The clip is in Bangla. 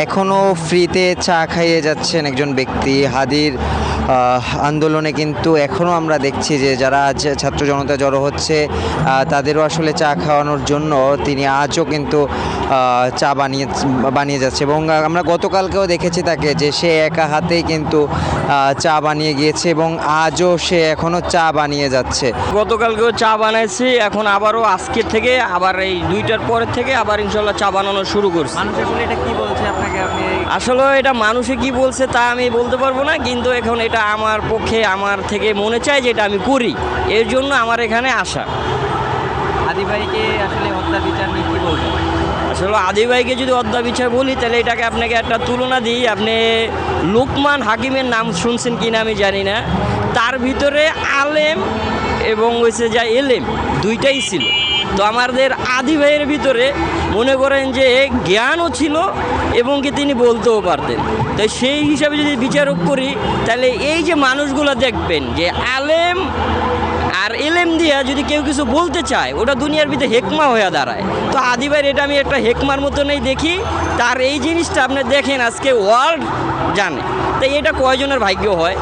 এখনও ফ্রিতে চা খাইয়ে যাচ্ছেন একজন ব্যক্তি। হাদির আন্দোলনে কিন্তু এখনও আমরা দেখছি যে যারা আজ ছাত্র জনতা জড়ো হচ্ছে তাদেরও আসলে চা খাওয়ানোর জন্য তিনি আজও কিন্তু চা বানিয়ে যাচ্ছে। এবং আমরা গতকালকেও দেখেছি তাকে যে সে একা হাতেই কিন্তু চা বানিয়ে গিয়েছে এবং আজও সে এখনও চা বানিয়ে যাচ্ছে। গতকালকেও চা বানাইছি, এখন আবারও আজকের থেকে আবার এই 2টার পরের থেকে আবার ইনশাল্লাহ চা বানানো শুরু করছি। মানুষ আসলে এটা কি বলছে আপনাকে? আসলে এটা মানুষে কি বলছে তা আমি বলতে পারবো না, কিন্তু এখন এটা আমার পক্ষে আমার থেকে মনে চায় যে এটা আমি করি, এর জন্য আমার এখানে আসা। হাদি ভাইকে আসলে হত্যা বিচার নিয়ে কি বলবেন? আসলে আদি ভাইকে যদি হত্যা বিচার বলি তাহলে এটাকে আপনাকে একটা তুলনা দিই। আপনি লোকমান হাকিমের নাম শুনছেন কি না আমি জানি না, তার ভিতরে আলেম এবং হয়েছে যা এলেম দুইটাই ছিল। তো আমাদের আদি ভাইয়ের ভিতরে মনে করেন যে জ্ঞানও ছিল এবং কি তিনি বলতেও পারতেন। তাই সেই হিসাবে যদি বিচারক করি তাহলে এই যে মানুষগুলো দেখবেন যে আলেম আর এলেম দিয়া যদি কেউ কিছু বলতে চায় ওটা দুনিয়ার ভিতরে হেকমা হয়ে দাঁড়ায়। তো আদি ভাইয়ের এটা আমি একটা হেকমার মতনই দেখি। তার এই জিনিসটা আপনি দেখেন আজকে ওয়ার্ল্ড জানে, তাই এটা কয়জনের ভাগ্য হয়।